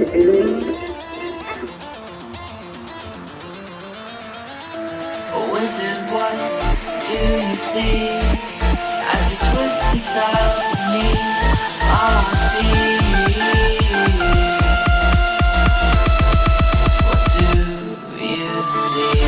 Oh, wizard, what do you see as you twist the tiles beneath our feet? What do you see?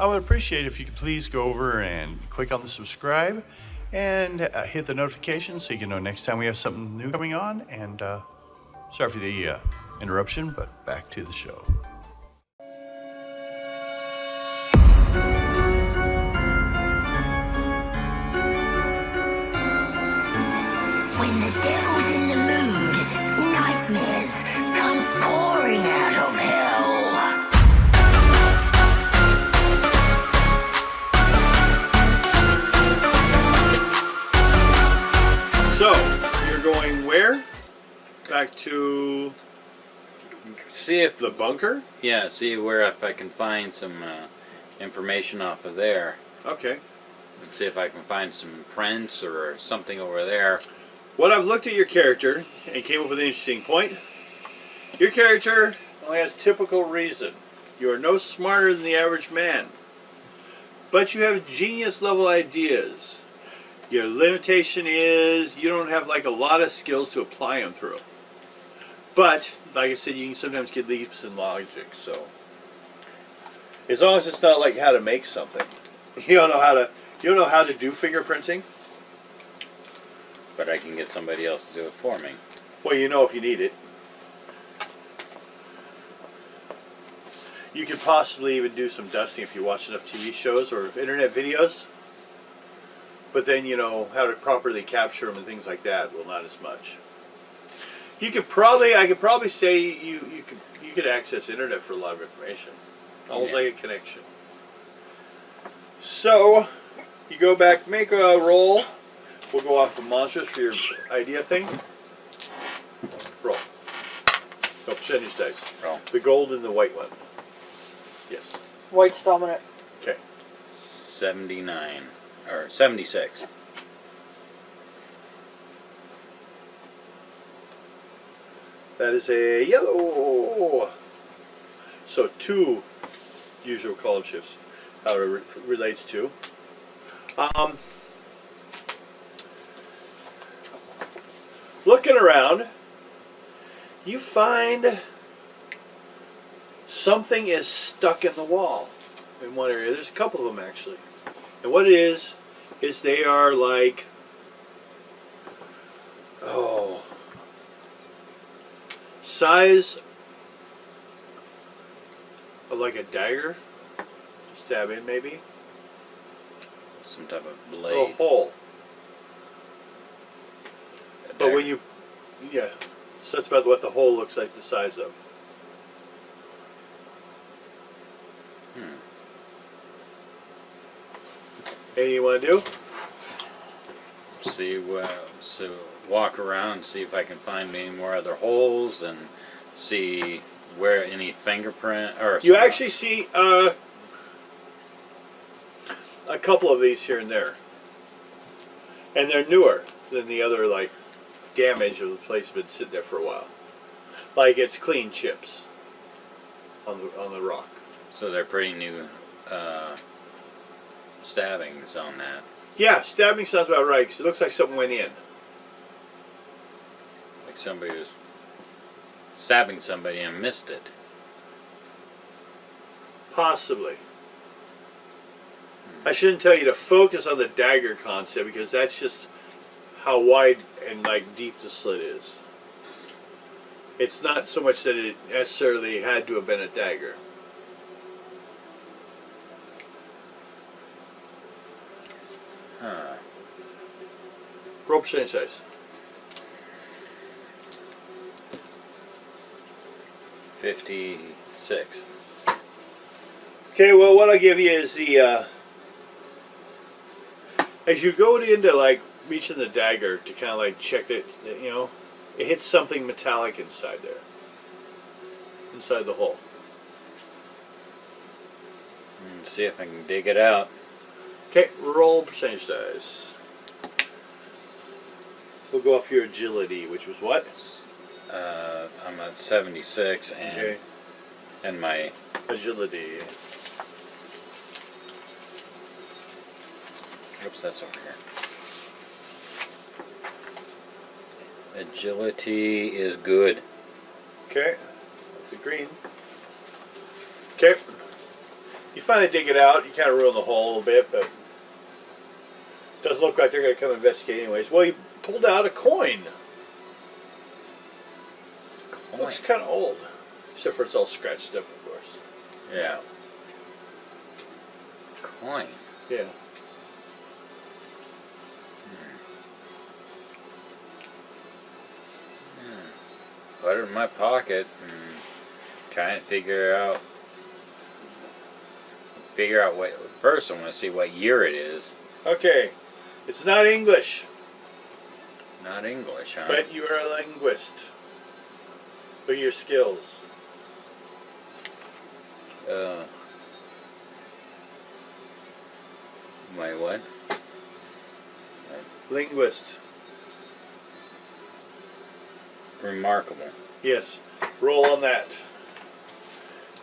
I would appreciate it if you could please go over and click on the subscribe and hit the notification so you can know next time we have something new coming on. And sorry for the interruption, but back to the show. When the devil's in the mood, nightmares come pouring out of hell. So, you're going where? Back to See if the bunker? Yeah, see where if I can find some information off of there. Okay. See if I can find some prints or something over there. What I've looked at your character and came up with an interesting point. Your character only has typical reason. You are no smarter than the average man. But you have genius level ideas. Your limitation is you don't have like a lot of skills to apply them through. But, like I said, you can sometimes get leaps in logic, so. As long as it's not like how to make something. You don't know how to do fingerprinting? But I can get somebody else to do it for me. Well, you know if you need it. You could possibly even do some dusting if you watch enough TV shows or internet videos. But then, you know, how to properly capture them and things like that, well, not as much. You could probably, I could probably say you could access internet for a lot of information. Almost like a connection. So, you go back, make a roll. We'll go off of monsters for your idea thing. Roll. No, percentage dice. Roll. The gold and the white one. Yes. White's dominant. Okay. 79 or 76. That is a yellow. So 2 usual column shifts. How it relates to. Looking around, you find something is stuck in the wall in one area. There's a couple of them actually. And what it is they are like, size of like a dagger. Stab in maybe. Some type of blade. A hole. But when you, yeah, so that's about what the hole looks like, the size of. Anything you want to do? See, so walk around and see if I can find any more other holes and see where any fingerprint or. You actually see a couple of these here and there, and they're newer than the other, like, damage of the place has been sitting there for a while. Like it's clean chips on the rock. So they're pretty new stabbings on that. Yeah, stabbing sounds about right, because it looks like something went in. Like somebody was stabbing somebody and missed it. Possibly. I shouldn't tell you to focus on the dagger concept, because that's just how wide and like deep the slit is. It's not so much that it necessarily had to have been a dagger. Huh. Roll percentage dice. 56. Okay, well, what I'll give you is the as you go into like reaching the dagger to kind of like check it, you know, it hits something metallic inside there, inside the hole. See if I can dig it out. Okay, roll percentage dice. We'll go off your agility, which was what? I'm at 76, and Okay, and my agility. oops, that's over here. Agility is good. Okay, that's a green. Okay, you finally dig it out. You kind of ruin the hole a little bit, but it doesn't look like they're going to come investigate anyways. Well, you pulled out a coin. Coin. Looks kind of old, except for it's all scratched up, of course. Yeah. Coin. Yeah. Put it in my pocket and trying to figure out what. First, I want to see what year it is. Okay, it's not English, Not English, huh? but you are a linguist. What are your skills? My what? Linguist. Remarkable. Yes. Roll on that.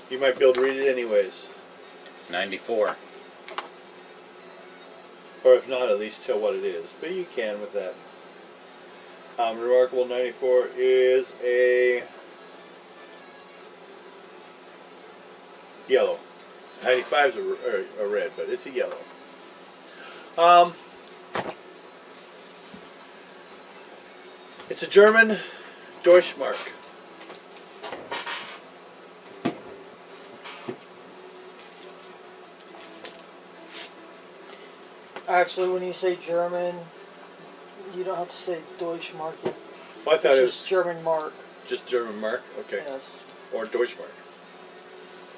You might be able to read it anyways. 94. Or if not, at least tell what it is. But you can with that. Remarkable 94 is a yellow. 95 is a red, but it's a yellow. It's a German Deutschmark. Actually, when you say German, you don't have to say Deutschmark. Well, I thought It's it just was German mark. just German mark. Okay. Yes. Or Deutschmark.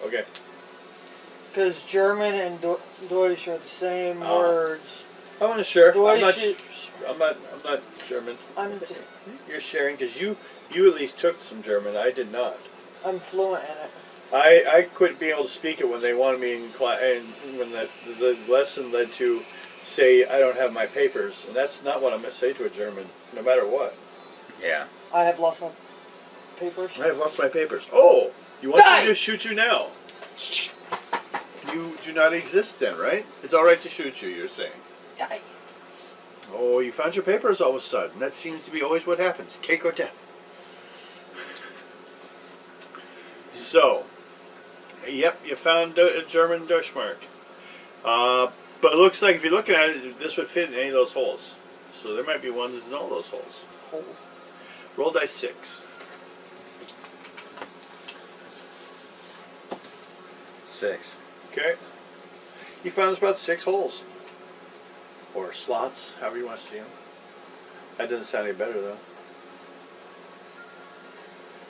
Okay. Because German and Deutsch are the same Oh. words. I'm not sure. I'm not. Deutsch- I'm not German. I'm just, You're sharing because you at least took some German. I did not. I'm fluent in it. I quit being able to speak it when they wanted me in class, and when the lesson led to say I don't have my papers, and that's not what I'm going to say to a German, no matter what. Yeah. I have lost my papers. I have lost my papers. Oh, you want Die! me to shoot you now? You do not exist then, right? It's all right to shoot you. You're saying. Die. Oh, you found your papers all of a sudden. That seems to be always what happens. Cake or death. So, yep, you found a German Deutschmark. But it looks like if you're looking at it, this would fit in any of those holes. So there might be one that's in all those holes. Holes. Roll dice 6. 6. Okay. You found there's about 6 holes. Or slots, however you want to see them. That doesn't sound any better though.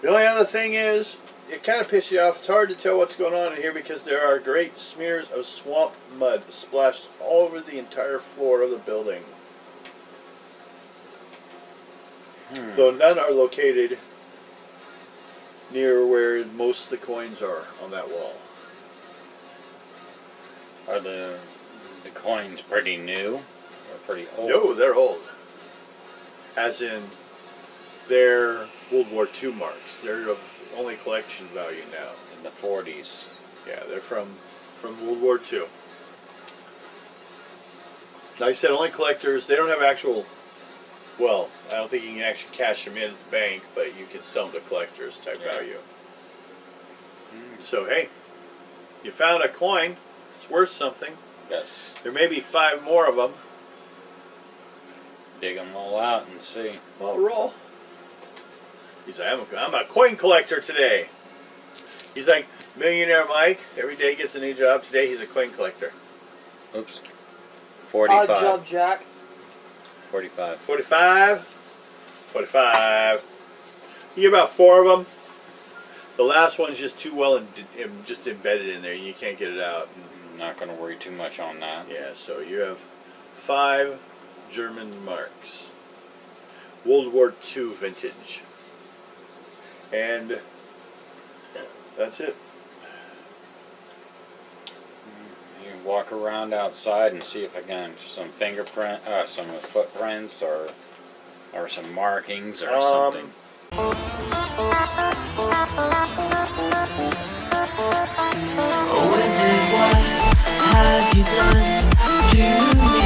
The only other thing is, it kind of pisses you off. It's hard to tell what's going on in here because there are great smears of swamp mud splashed all over the entire floor of the building. Though none are located near where most of the coins are on that wall. Are the coins pretty new or pretty old? No, they're old. As in, they're World War II marks. They're of only collection value now. In the 40s. Yeah, they're from from World War II. Like I said, only collectors. They don't have actual. Well, I don't think you can actually cash them in at the bank, but you can sell them to collectors type value. So hey, you found a coin. It's worth something. Yes. There may be 5 more of them. Dig them all out and see. Well, roll. He's like, I'm a coin collector today. He's like Millionaire Mike. Every day he gets a new job. Today he's a coin collector. Oops. 45. Odd job, Jack. 45. 45. 45. You get about 4 of them. The last one's just too well just embedded in there. You can't get it out. I'm not going to worry too much on that. Yeah, so you have 5 German marks. World War II vintage. And that's it. You can walk around outside and see if I can some some footprints or some markings or something. Oh, wizard, what have you done to me?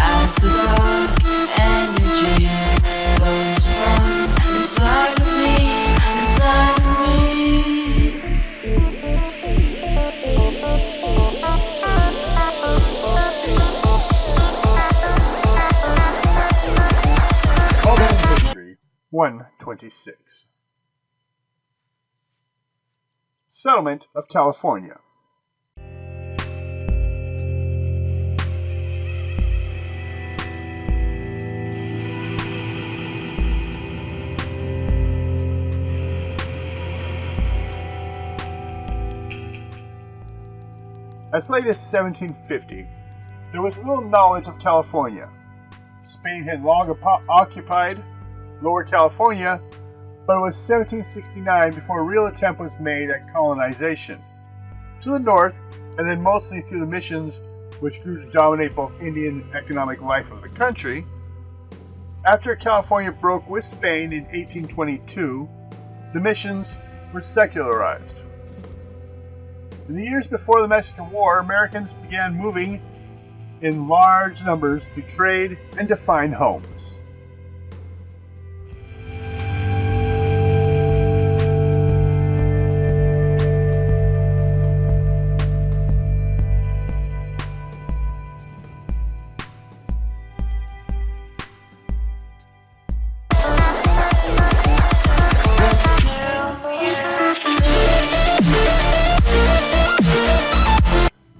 As the dark energy flows from inside of me, inside of me. Alternate History 126. Settlement of California. As late as 1750, there was little knowledge of California. Spain had long occupied Lower California, but it was 1769 before a real attempt was made at colonization. To the north, and then mostly through the missions which grew to dominate both Indian economic life of the country. After California broke with Spain in 1822, the missions were secularized. In the years before the Mexican War, Americans began moving in large numbers to trade and to find homes.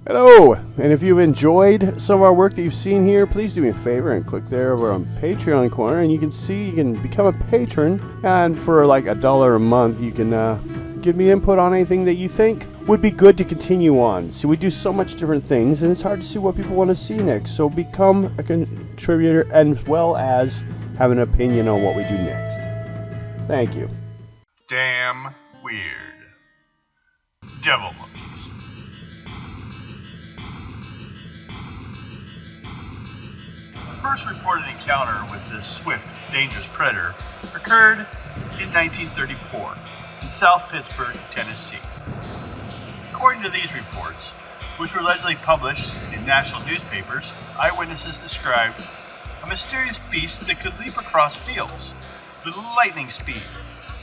Hello, and if you've enjoyed some of our work that you've seen here, please do me a favor and click there over on Patreon corner, and you can see you can become a patron, and for like $1 a month you can give me input on anything that you think would be good to continue on. See, we do so much different things, and it's hard to see what people want to see next, so become a contributor as well as have an opinion on what we do next. Thank you. Damn weird. Devil monkeys. The first reported encounter with this swift, dangerous predator occurred in 1934 in South Pittsburgh, Tennessee. According to these reports, which were allegedly published in national newspapers, eyewitnesses described a mysterious beast that could leap across fields with lightning speed.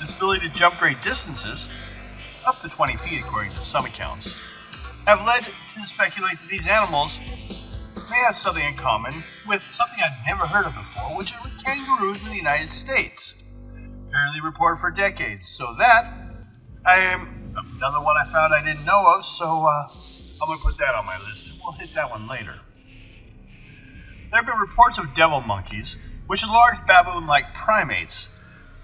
Its ability to jump great distances, up to 20 feet according to some accounts, have led to speculate that these animals may have something in common with something I'd never heard of before, which are kangaroos in the United States. Apparently reported for decades. So that, another one I found I didn't know of, so I'm going to put that on my list. We'll hit that one later. There have been reports of devil monkeys, which are large baboon-like primates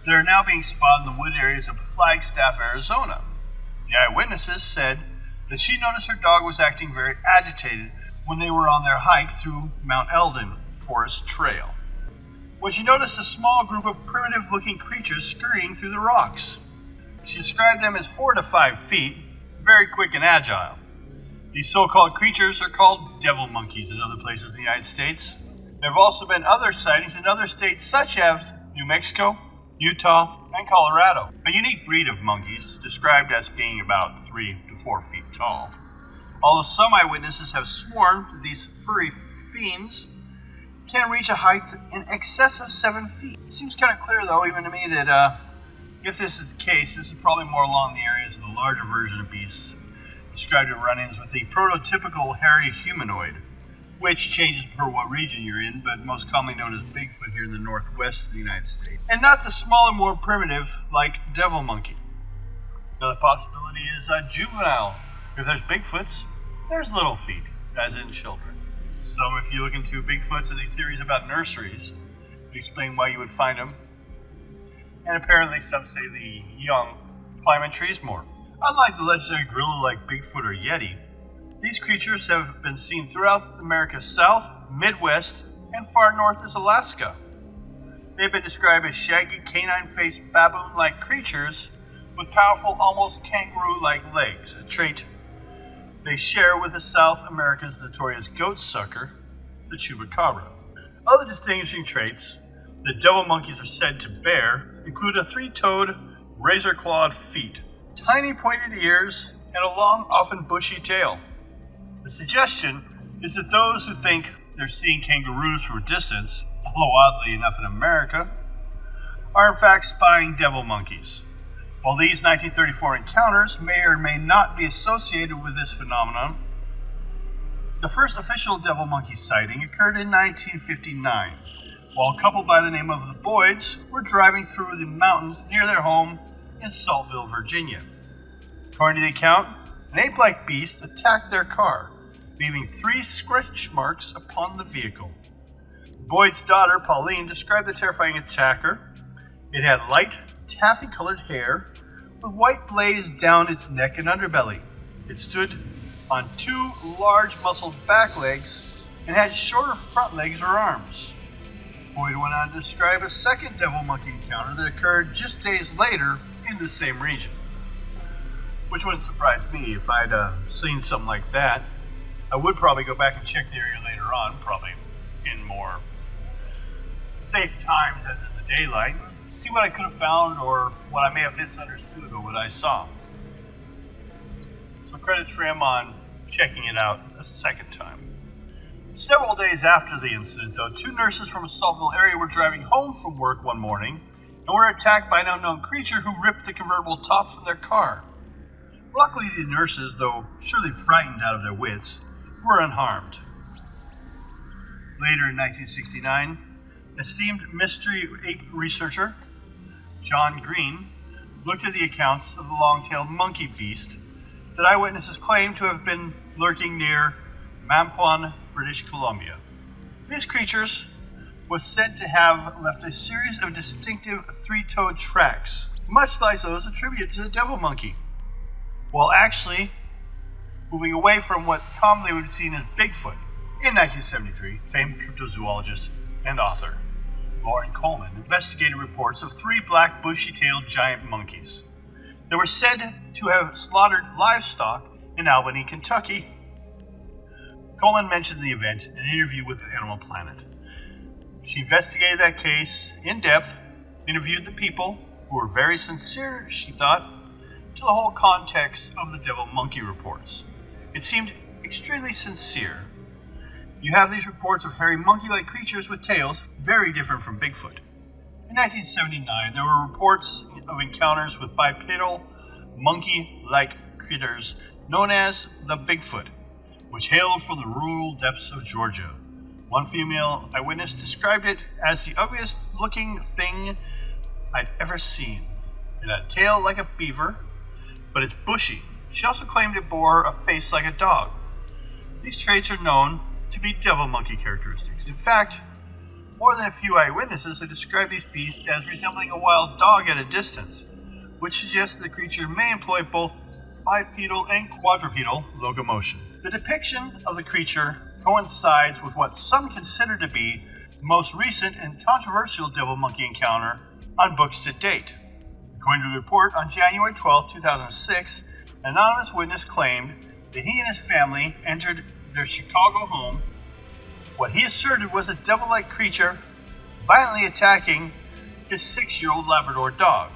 that are now being spotted in the wood areas of Flagstaff, Arizona. The eyewitnesses said that she noticed her dog was acting very agitated when they were on their hike through Mount Eldon Forest Trail, when she noticed a small group of primitive-looking creatures scurrying through the rocks. She described them as 4 to 5 feet, very quick and agile. These so-called creatures are called devil monkeys in other places in the United States. There have also been other sightings in other states such as New Mexico, Utah, and Colorado. A unique breed of monkeys, described as being about 3 to 4 feet tall. Although some eyewitnesses have sworn that these furry fiends can reach a height in excess of 7 feet. It seems kind of clear, though, even to me, that if this is the case, this is probably more along the areas of the larger version of beasts described in run-ins with the prototypical hairy humanoid, which changes per what region you're in, but most commonly known as Bigfoot here in the northwest of the United States. And not the smaller, more primitive, like devil monkey. Another possibility is juvenile. If there's Bigfoots, there's little feet, as in children. So if you look into Bigfoots and the theories about nurseries, explain why you would find them. And apparently some say the young climb in trees more. Unlike the legendary gorilla like Bigfoot or Yeti, these creatures have been seen throughout America's South, Midwest, and far north as Alaska. They've been described as shaggy canine-faced baboon-like creatures with powerful, almost kangaroo-like legs, a trait they share with the South America's notorious goat sucker, the chupacabra. Other distinguishing traits that devil monkeys are said to bear include a 3-toed, razor-clawed feet, tiny pointed ears, and a long, often bushy tail. The suggestion is that those who think they're seeing kangaroos from a distance, although oddly enough in America, are in fact spying devil monkeys. While these 1934 encounters may or may not be associated with this phenomenon, the first official devil monkey sighting occurred in 1959, while a couple by the name of the Boyds were driving through the mountains near their home in Saltville, Virginia. According to the account, an ape-like beast attacked their car, leaving 3 scratch marks upon the vehicle. Boyd's daughter, Pauline, described the terrifying attacker. It had light, taffy-colored hair with white blaze down its neck and underbelly. It stood on 2 large muscled back legs and had shorter front legs or arms. Boyd went on to describe a second devil monkey encounter that occurred just days later in the same region. Which wouldn't surprise me if I'd seen something like that. I would probably go back and check the area later on, probably in more safe times as in the daylight, see what I could have found or what I may have misunderstood or what I saw. So credits for him on checking it out a second time. Several days after the incident, though, 2 nurses from a Saltville area were driving home from work one morning and were attacked by an unknown creature who ripped the convertible top from their car. Luckily, the nurses, though surely frightened out of their wits, were unharmed. Later in 1969, esteemed mystery ape researcher John Green looked at the accounts of the long-tailed monkey beast that eyewitnesses claim to have been lurking near Mamquon, British Columbia. These creatures was said to have left a series of distinctive 3-toed tracks, much like those attributed to the devil monkey, while actually moving away from what commonly would be seen as Bigfoot. In 1973, famed cryptozoologist and author Loren Coleman investigated reports of 3 black bushy-tailed giant monkeys that were said to have slaughtered livestock in Albany, Kentucky. Coleman mentioned the event in an interview with Animal Planet. She investigated that case in depth, interviewed the people who were very sincere, she thought, to the whole context of the devil monkey reports. It seemed extremely sincere. You have these reports of hairy monkey-like creatures with tails very different from Bigfoot. In 1979, there were reports of encounters with bipedal monkey-like critters known as the Bigfoot, which hailed from the rural depths of Georgia. One female eyewitness described it as the ugliest looking thing I'd ever seen. It had a tail like a beaver, but it's bushy. She also claimed it bore a face like a dog. These traits are known to be devil monkey characteristics. In fact, more than a few eyewitnesses have described these beasts as resembling a wild dog at a distance, which suggests the creature may employ both bipedal and quadrupedal locomotion. The depiction of the creature coincides with what some consider to be the most recent and controversial devil monkey encounter on books to date. According to a report on January 12, 2006, an anonymous witness claimed that he and his family entered their Chicago home. What he asserted was a devil-like creature violently attacking his 6-year-old Labrador dog.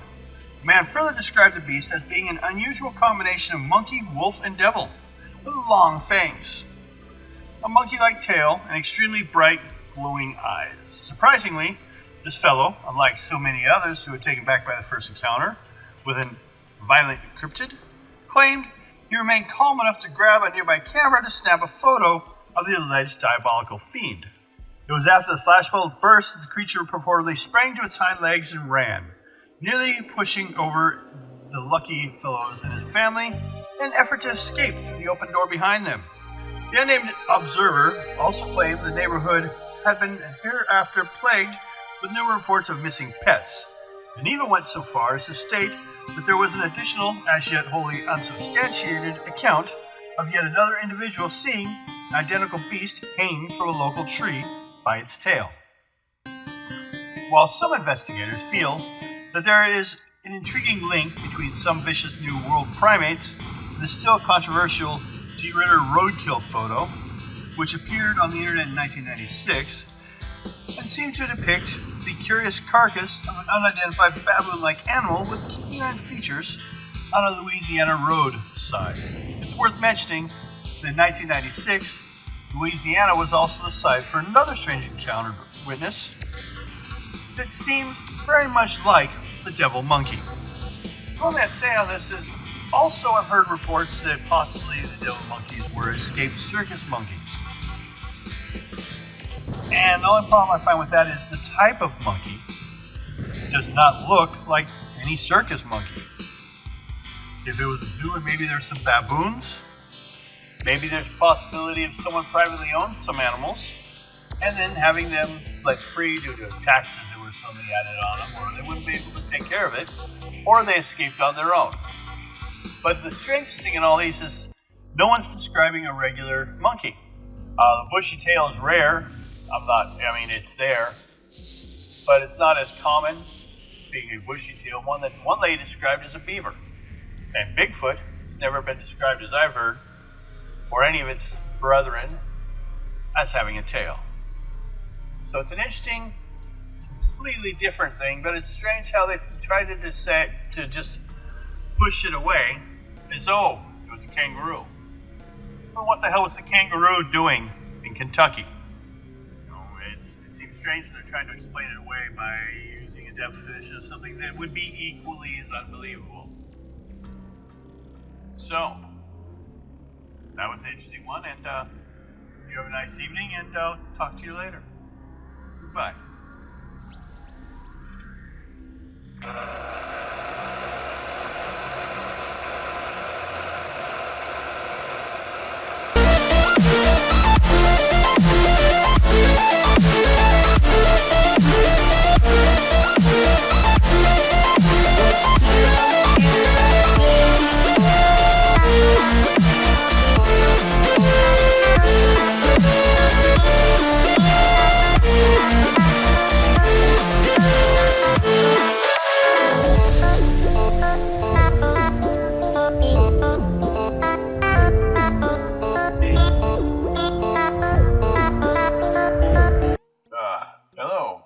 The man further described the beast as being an unusual combination of monkey, wolf, and devil, with long fangs, a monkey-like tail, and extremely bright, glowing eyes. Surprisingly, this fellow, unlike so many others who were taken back by the first encounter with an violent cryptid, claimed he remained calm enough to grab a nearby camera to snap a photo of the alleged diabolical fiend. It was after the flashbulb burst that the creature reportedly sprang to its hind legs and ran, nearly pushing over the lucky fellows and his family in an effort to escape through the open door behind them. The unnamed observer also claimed the neighborhood had been hereafter plagued with numerous reports of missing pets, and even went so far as to state that there was an additional, as yet wholly unsubstantiated, account of yet another individual seeing an identical beast hanging from a local tree by its tail. While some investigators feel that there is an intriguing link between some vicious New World primates and the still controversial D. Ritter roadkill photo, which appeared on the internet in 1996, and seemed to depict the curious carcass of an unidentified baboon-like animal with canine features on a Louisiana roadside. It's worth mentioning that in 1996, Louisiana was also the site for another strange encounter witness that seems very much like the devil monkey. The only I'd say on this is also I've heard reports that possibly the devil monkeys were escaped circus monkeys. And the only problem I find with that is the type of monkey does not look like any circus monkey. If it was a zoo and maybe there's some baboons, maybe there's a possibility of someone privately owns some animals and then having them let free due to taxes that were suddenly added on them, or they wouldn't be able to take care of it, or they escaped on their own. But the strangest thing in all these is no one's describing a regular monkey. The bushy tail is rare. It's there, but it's not as common being a bushy tail. One lady described as a beaver. And Bigfoot has never been described, as I've heard, or any of its brethren, as having a tail. So it's an interesting, completely different thing, but it's strange how they tried to just push it away as though it was a kangaroo. Well, what the hell was the kangaroo doing in Kentucky? It seems strange that they're trying to explain it away by using a definition of something that would be equally as unbelievable. So, that was an interesting one, and you have a nice evening, and I'll talk to you later. Goodbye. Hello.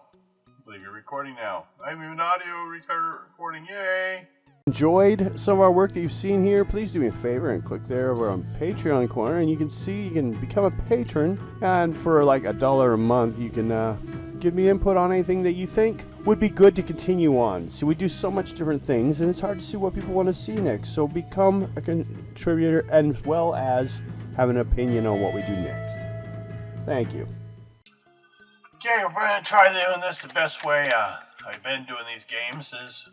I believe you're recording now. I'm an audio recording. Yay! Enjoyed some of our work that you've seen here, please do me a favor and click there over on Patreon corner, and you can see you can become a patron, and for like $1 a month you can give me input on anything that you think would be good to continue on. So we do so much different things and it's hard to see what people want to see next, so become a contributor as well as have an opinion on what we do next. Thank you. Okay, we're going to try doing this the best way I've been doing these games is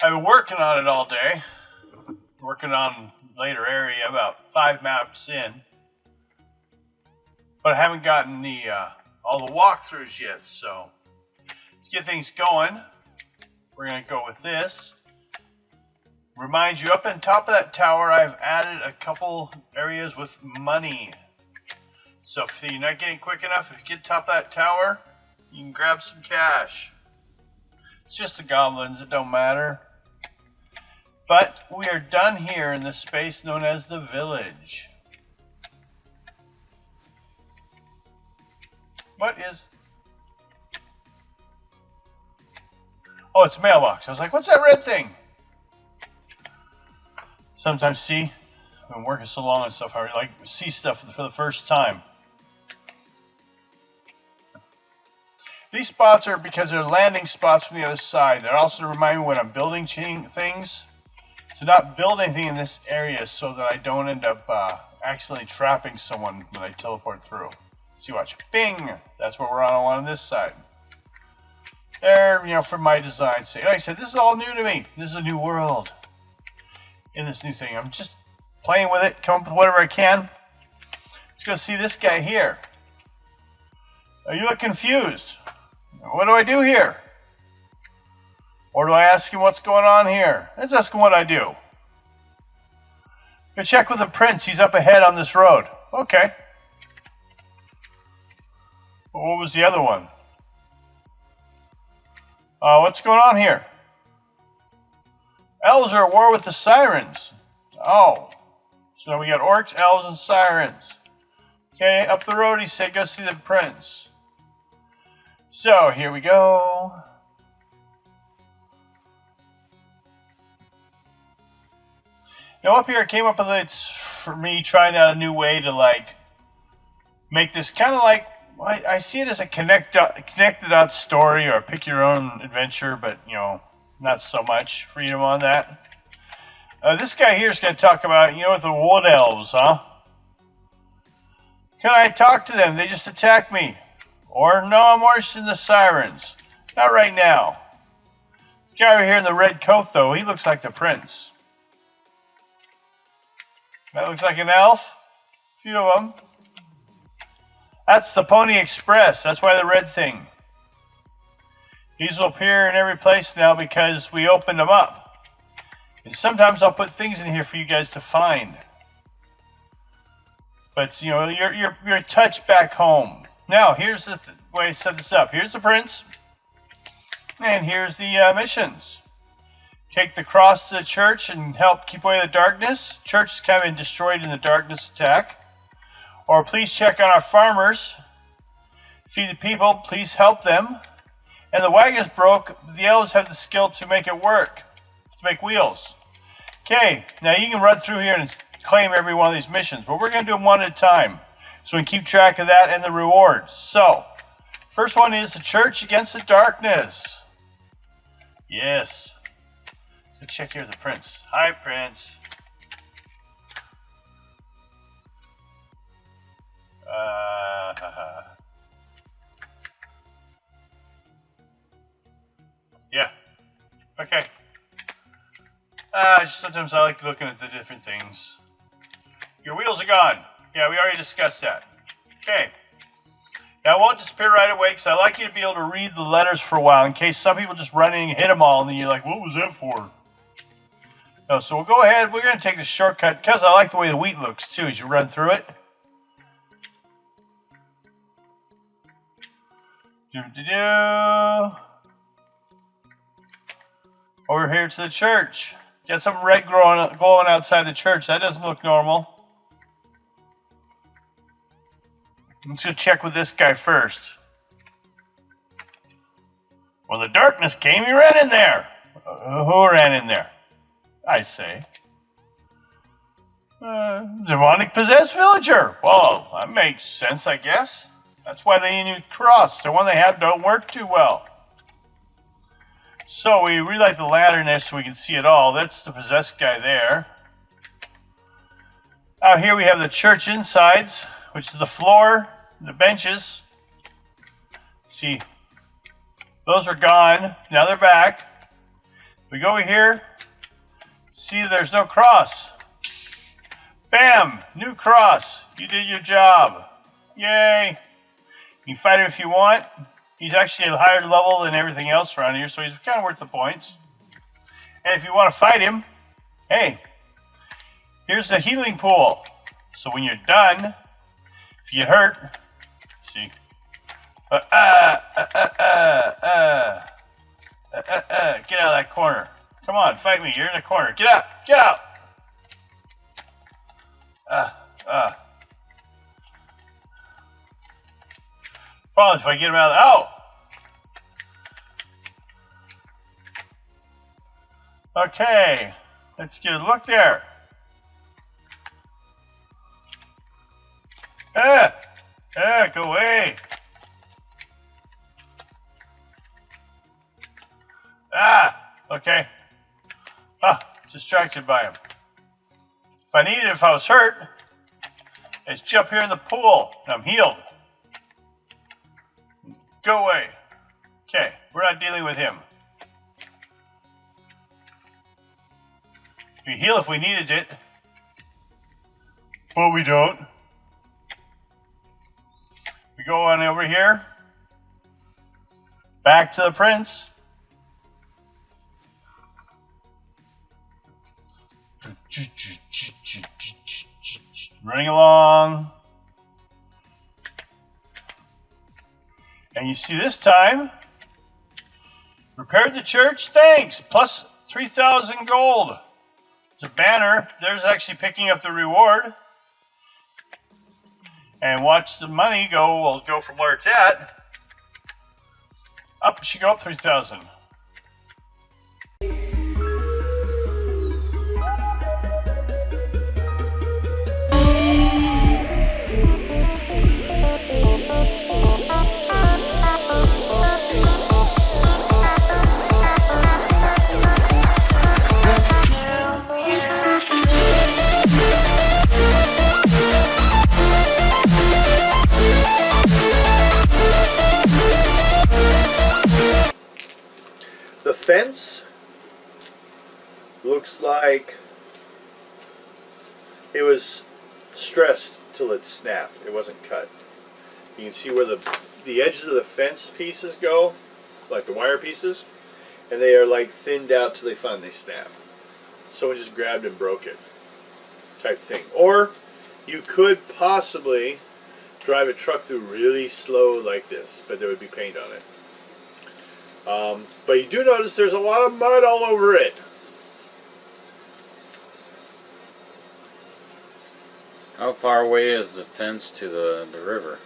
I've been working on it all day, working on later area, about 5 maps in, but I haven't gotten all the walkthroughs yet, so let's get things going. We're going to go with this. Remind you, up on top of that tower, I've added a couple areas with money. So if you're not getting quick enough, if you get top of that tower, you can grab some cash. It's just the goblins, it don't matter. But we are done here in this space known as the village. Oh, it's a mailbox. I was like, what's that red thing? Sometimes see, I've been working so long and stuff, I like see stuff for the first time. These spots are because they're landing spots from the other side. They're also to remind me when I'm building things to not build anything in this area so that I don't end up accidentally trapping someone when I teleport through. See, watch. Bing! That's what we're on this side. There, you know, for my design sake. Like I said, this is all new to me. This is a new world in this new thing. I'm just playing with it, come up with whatever I can. Let's go see this guy here. Oh, you look confused. What do I do here? Or do I ask him what's going on here? Let's ask him what I do. Go check with the prince. He's up ahead on this road. Okay. Well, what was the other one? What's going on here? Elves are at war with the sirens. Oh. So we got orcs, elves, and sirens. Okay, up the road he said go see the prince. So, here we go. Now up here I came up with it for me trying out a new way to like make this kind of like, I see it as a connected out story or pick your own adventure, but you know, not so much freedom on that. This guy here is going to talk about, you know, the wood elves, huh? Can I talk to them? They just attacked me. Or, no, I'm worse than the sirens. Not right now. This guy over here in the red coat, though, he looks like the prince. That looks like an elf. A few of them. That's the Pony Express. That's why the red thing. These will appear in every place now because we opened them up. And sometimes I'll put things in here for you guys to find. But, you know, you're touched back home. Now, here's the way I set this up. Here's the prince. And here's the missions. Take the cross to the church and help keep away the darkness. Church is kind of been destroyed in the darkness attack. Or please check on our farmers. Feed the people. Please help them. And the wagon's broke. But the elves have the skill to make it work. To make wheels. Okay, now you can run through here and claim every one of these missions. But we're going to do them one at a time. So we can keep track of that and the rewards. So, first one is the church against the darkness. Yes. So check here the prince. Hi, prince. Yeah. Okay. Sometimes I like looking at the different things. Your wheels are gone. Yeah, we already discussed that. Okay. Now, I won't disappear right away because I like you to be able to read the letters for a while in case some people just run in and hit them all and then you're like, what was that for? No, so we'll go ahead. We're going to take the shortcut because I like the way the wheat looks too as you run through it. Over here to the church. Got some red glowing outside the church. That doesn't look normal. Let's go check with this guy first. When the darkness came, he ran in there. Who ran in there? I say. Demonic possessed villager. Well, that makes sense, I guess. That's why they need a cross. The one they have don't work too well. So we relight the lantern there so we can see it all. That's the possessed guy there. Out here we have the church insides, which is the floor, the benches. See, those are gone. Now they're back. We go over here. See, there's no cross. Bam! New cross. You did your job. Yay! You can fight him if you want. He's actually a higher level than everything else around here, so he's kind of worth the points. And if you want to fight him, hey, here's the healing pool. So when you're done, if you get hurt, see, get out of that corner. Come on, fight me. You're in the corner. Get out. Get out. Problem is if I get him out of the... Oh! Okay, let's get a look there. Go away. Okay. Distracted by him. If I was hurt, I'd jump here in the pool, and I'm healed. Go away. Okay, we're not dealing with him. We heal if we needed it. But we don't. We go on over here. Back to the prince. Running along. And you see this time, repaired the church, thanks, plus 3,000 gold. There's a banner, there's actually picking up the reward. And watch the money go from where it's at. Up, it should go up 3,000. The fence looks like it was stressed till it snapped. It wasn't cut. You can see where the edges of the fence pieces go, like the wire pieces, and they are like thinned out till they finally snap. Someone just grabbed and broke it, type thing. Or you could possibly drive a truck through really slow like this, but there would be paint on it. But you do notice there's a lot of mud all over it. How far away is the fence to the river?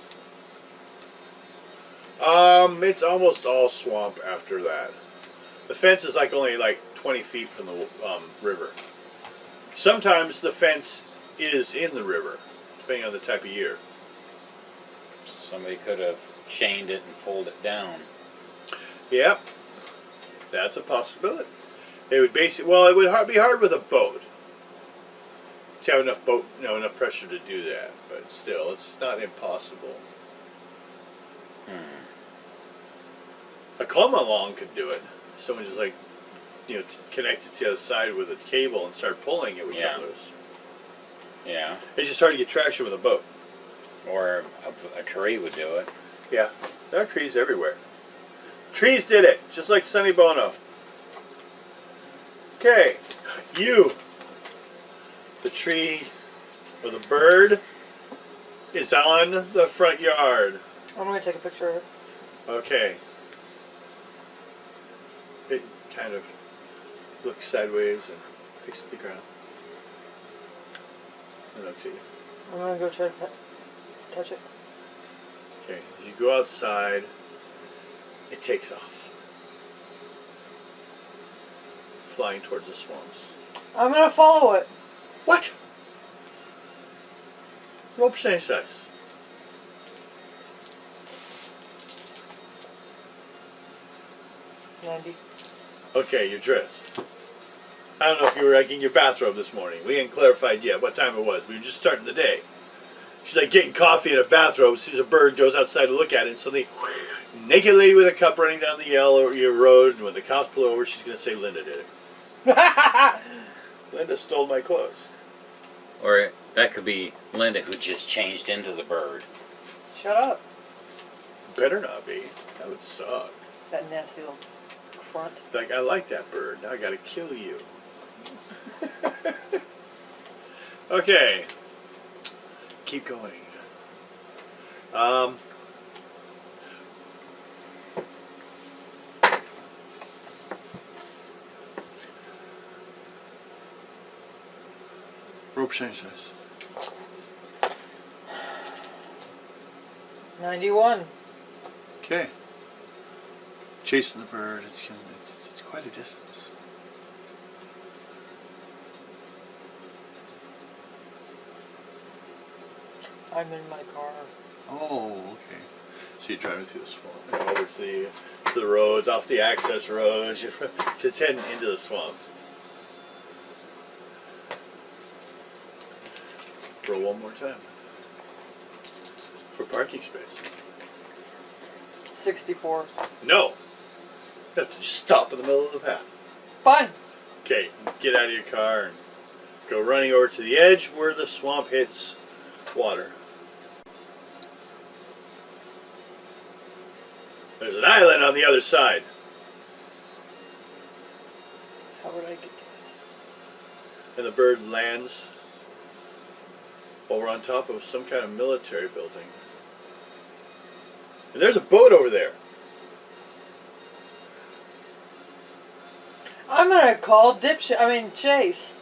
It's almost all swamp after that. The fence is only 20 feet from the river. Sometimes the fence is in the river, depending on the type of year. Somebody could have chained it and pulled it down. Yep, that's a possibility. It would it would be hard with a boat to have enough pressure to do that. But still, it's not impossible. A come along could do it. Someone just connect it to the other side with a cable and start pulling it would come loose. Yeah. It's just hard to get traction with a boat. Or a tree would do it. Yeah, there are trees everywhere. Trees did it, just like Sonny Bono. Okay, the tree or the bird is on the front yard. I'm going to take a picture of it. Okay. It kind of looks sideways and picks at the ground. And looks at you. I'm going to go try to touch it. Okay, as you go outside, it takes off. Flying towards the swamps. I'm going to follow it. What? Roll percentage dice. $90. Okay, you're dressed. I don't know if you were in your bathrobe this morning. We hadn't clarified yet what time it was. We were just starting the day. She's getting coffee in a bathrobe, sees a bird, goes outside to look at it, and suddenly, naked lady with a cup running down the yellow road, and when the cops pull over, she's going to say Linda did it. Linda stole my clothes. Or that could be Linda who just changed into the bird. Shut up. Better not be. That would suck. That nasty little front. I like that bird. Now I got to kill you. Okay. Keep going. Rope change this. 91. Okay. Chasing the bird. It's quite a distance. I'm in my car. Oh, okay. So you're driving through the swamp, and over to the roads, off the access roads. You're just heading into the swamp. Roll one more time. For parking space. 64. No. You have to just stop in the middle of the path. Fine. Okay, get out of your car and go running over to the edge where the swamp hits water. There's an island on the other side. How would I get to it? And the bird lands over on top of some kind of military building. And there's a boat over there. I'm gonna call Chase.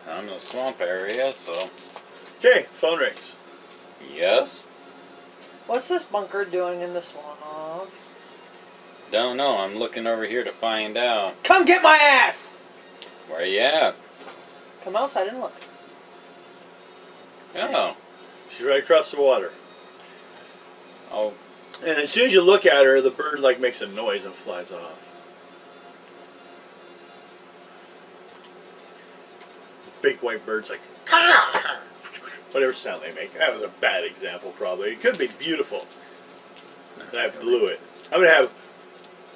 I'm in the swamp area, so Okay, phone rings. yes. What's this bunker doing in the swamp? Don't know. I'm looking over here to find out. Come get my ass! Where you at? Come outside and look. Oh. She's right across the water. Oh, And as soon as you look at her, the bird like makes a noise and flies off. Big white birds like whatever sound they make. That was a bad example probably. It could be beautiful. And I blew it. I'm gonna have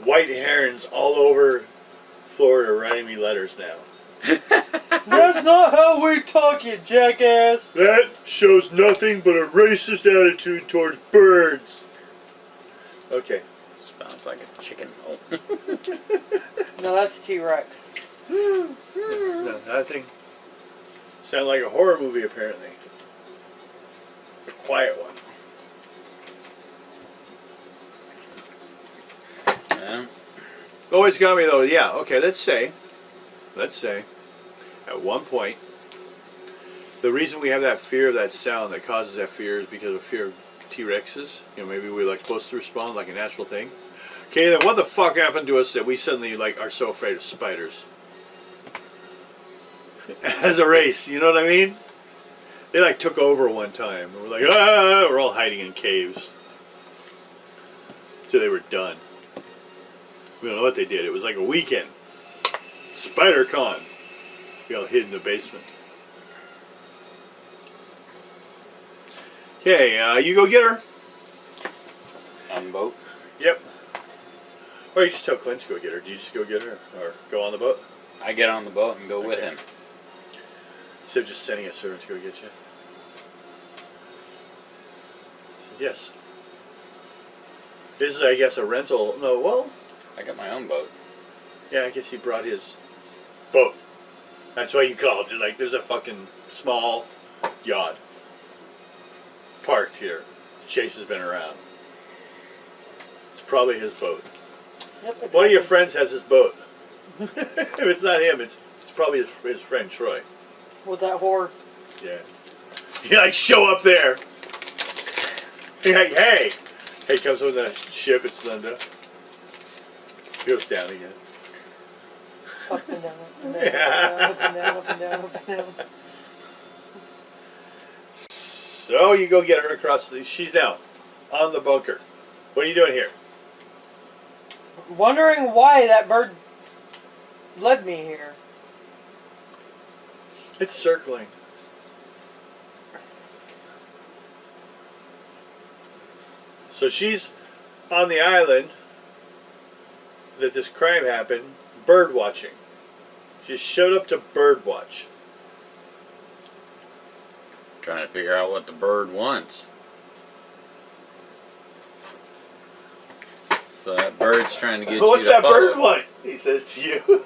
white herons all over Florida writing me letters now. That's not how we talk, you jackass! That shows nothing but a racist attitude towards birds. Okay. sounds like a chicken hole. No, that's T-Rex. No, that thing sounded like a horror movie apparently. A quiet one. Yeah. Always got me though. Yeah. Okay. Let's say, at one point, the reason we have that fear of that sound that causes that fear is because of fear of T-Rexes. You know, maybe we're like supposed to respond like a natural thing. Okay. Then what the fuck happened to us that we suddenly like are so afraid of spiders? As a race, you know what I mean? They like took over one time. And we're like, ah! We're all hiding in caves till they were done. We don't know what they did. It was like a weekend. Spider Con. We all hid in the basement. Okay, you go get her. On the boat? Yep. Or you just tell Clint to go get her. Do you just go get her? Or go on the boat? I get on the boat and go with Okay. him. Instead of just sending a servant to go get you. Said, yes. This is, I guess, a rental. No, well, I got my own boat. yeah, I guess he brought his boat. That's why you called it. Like, there's a fucking small yacht parked here. Chase has been around. It's probably his boat. Yep, One of your friends has his boat. If it's not him, it's probably his friend Troy. With that whore. Yeah. You like show up there. You're like, hey. Hey, comes with the ship, it's Linda. Goes down again. Up and down, up and down, up and down, up and down, up and down. So you go get her across the... She's now on the bunker. What are you doing here? Wondering why that bird led me here. It's circling. So she's on the island that this crime happened, bird watching. She showed up to bird watch. Trying to figure out what the bird wants. So that bird's trying to get you What's to that bird follow. want? He says to you.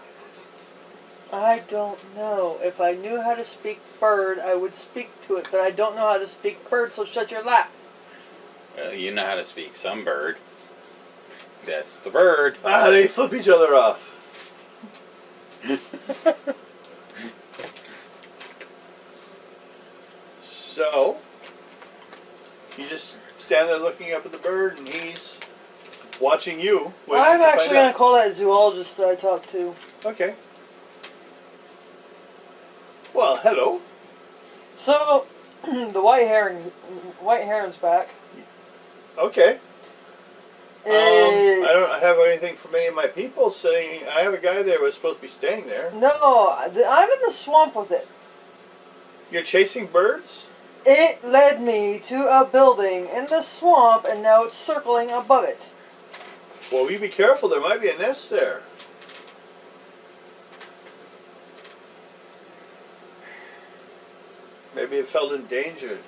I don't know. If I knew how to speak bird, I would speak to it, but I don't know how to speak bird, so shut your lap. Well, you know how to speak some bird. That's the bird. Ah, they flip each other off. So, you just stand there looking up at the bird, and he's watching you. waiting I'm to find actually going out. to call that zoologist that I talked to. Okay. Well, hello. So, the white heron's back. Okay. Eh, I don't have anything from any of my people saying. I have a guy there who was supposed to be staying there. no, I'm in the swamp with it. You're chasing birds? It led me to a building in the swamp, and now it's circling above it. Well, you be careful. There might be a nest there. Maybe it felt endangered.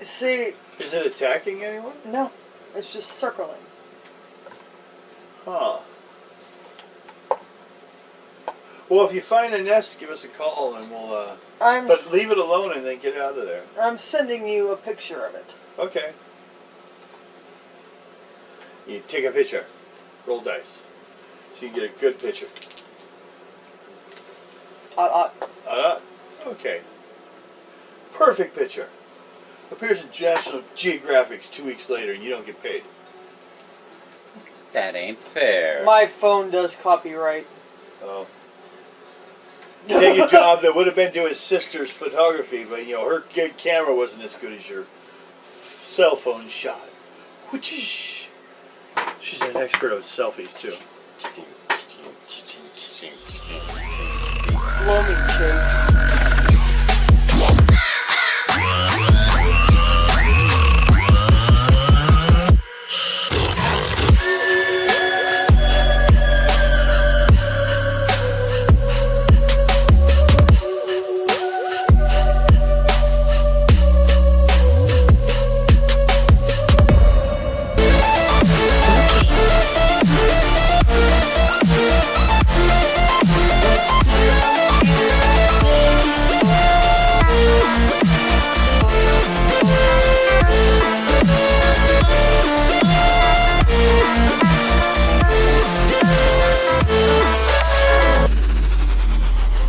See, Is it attacking anyone? no, it's just circling. Huh. Well, if you find a nest, give us a call and we'll. But leave it alone and then get out of there. I'm sending you a picture of it. Okay. You take a picture. Roll dice. So you can get a good picture. Okay. Perfect picture. Appears in National Geographic's 2 weeks later and you don't get paid. That ain't fair. My phone does copyright. Oh. Take a job that would have been to his sister's photography, but you know, her good camera wasn't as good as your cell phone shot. Which is... She's an expert on selfies too. Blow me, Chase.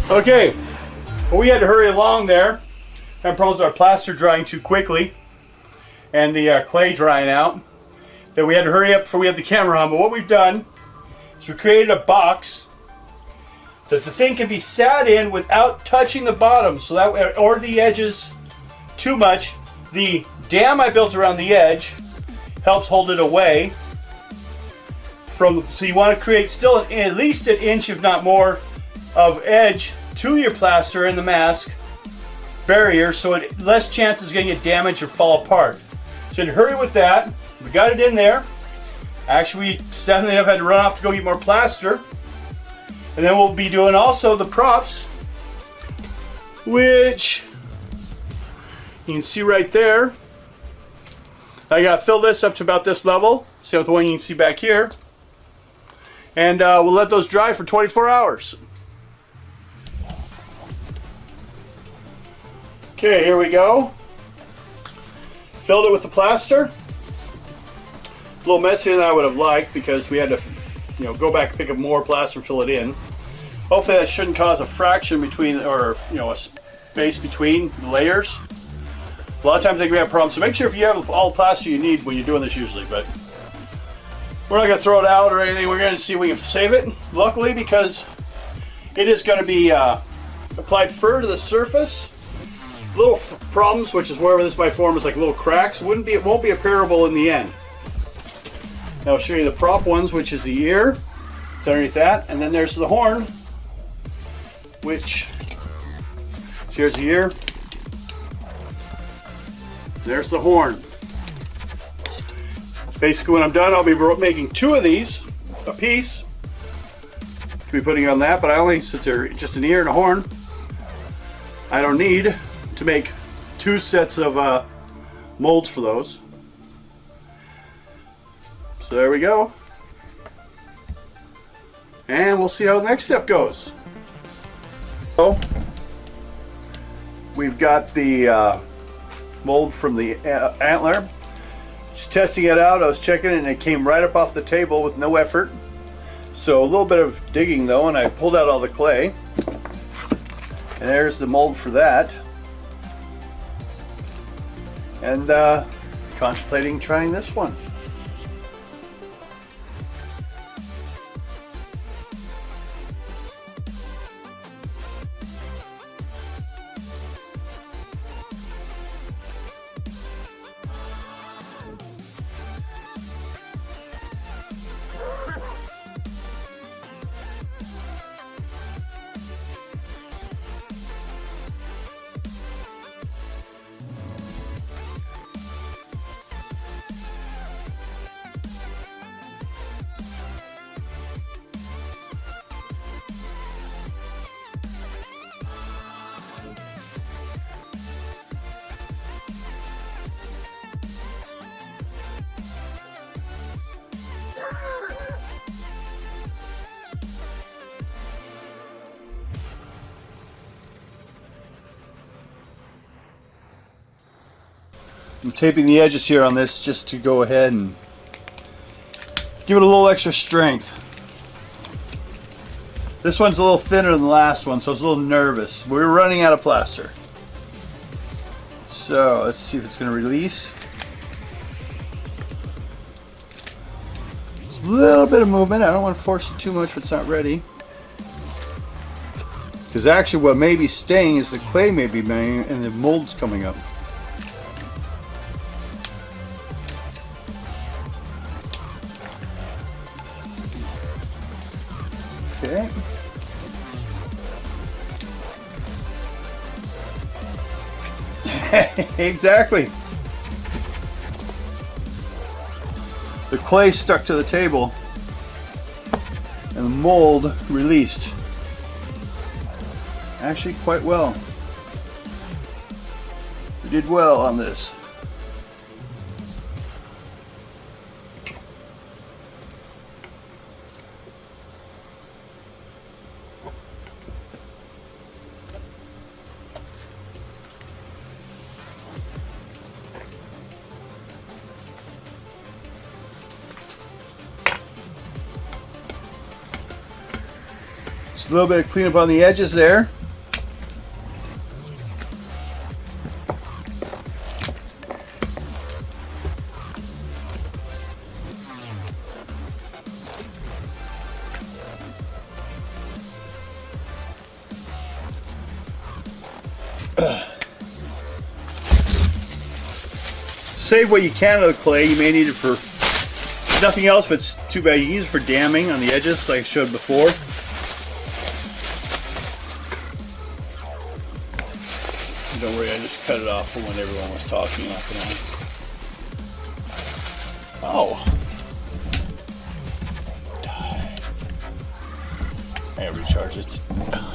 Okay, well, we had to hurry along there. Had problems with our plaster drying too quickly and the clay drying out. That we had to hurry up before we had the camera on. But what we've done is we created a box that the thing can be sat in without touching the bottom, so that way, or the edges too much. The dam I built around the edge helps hold it away from. So you want to create still at least an inch, if not more, of edge to your plaster and the mask barrier, so it less chances of getting it damaged or fall apart. So to hurry with that, we got it in there. Actually, Stephanie and I had to run off to go get more plaster, and then we'll be doing also the props, which you can see right there. I got to fill this up to about this level. Same with the one you can see back here, and we'll let those dry for 24 hours. Okay, here we go. Filled it with the plaster. A little messier than I would have liked because we had to, you know, go back and pick up more plaster and fill it in. Hopefully that shouldn't cause a fraction between, or you know, a space between the layers. A lot of times they can have problems, so make sure if you have all the plaster you need when you're doing this usually, but we're not going to throw it out or anything. We're going to see if we can save it. Luckily, because it is going to be applied fur to the surface. Little problems, which is wherever this might form is like little cracks, it won't be apparable in the end. Now I'll show you the prop ones, which is the ear. It's underneath that, and then there's the horn, which, so here's the ear. There's the horn. Basically when I'm done, I'll be making 2 of these, a piece, to be putting on that, but I only, since they're just an ear and a horn, I don't need to make 2 sets of molds for those. So there we go. And we'll see how the next step goes. So we've got the mold from the antler. Just testing it out. I was checking it and it came right up off the table with no effort. So a little bit of digging though, and I pulled out all the clay. And there's the mold for that. And contemplating trying this one. I'm taping the edges here on this just to go ahead and give it a little extra strength. This one's a little thinner than the last one, so I was a little nervous. We're running out of plaster. So let's see if it's going to release. It's a little bit of movement. I don't want to force it too much if it's not ready. Because actually what may be staying is the clay may be banging and the mold's coming up. Okay. Exactly. The clay stuck to the table and the mold released. Actually quite well. We did well on this. Just a little bit of cleanup on the edges there. Save what you can of the clay. You may need it for nothing else, but it's too bad. You can use it for damming on the edges like I showed before. Don't worry, I just cut it off when everyone was talking. Oh. I gotta recharge it.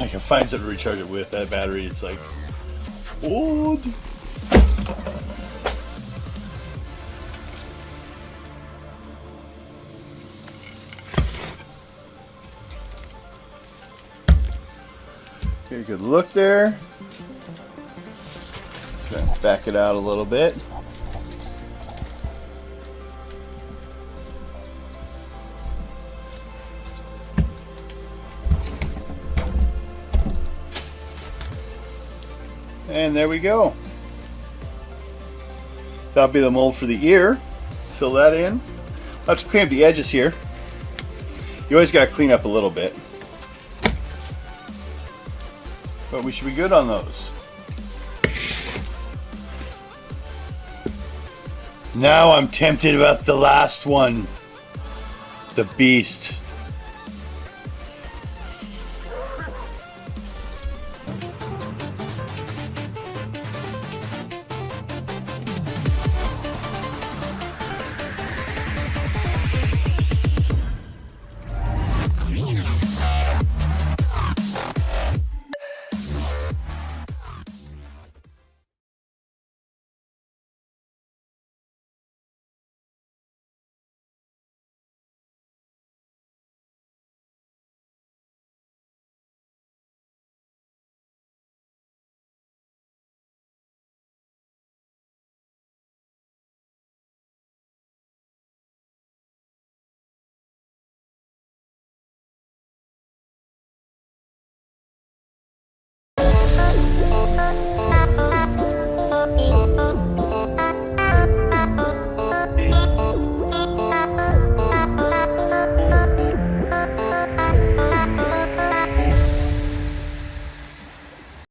I can find something to recharge it with. That battery is like old. Okay, good look there. Try and back it out a little bit. And there we go. That'll be the mold for the ear. Fill that in. I'll have to clean up the edges here. You always got to clean up a little bit. But we should be good on those. Now I'm tempted about the last one. The beast.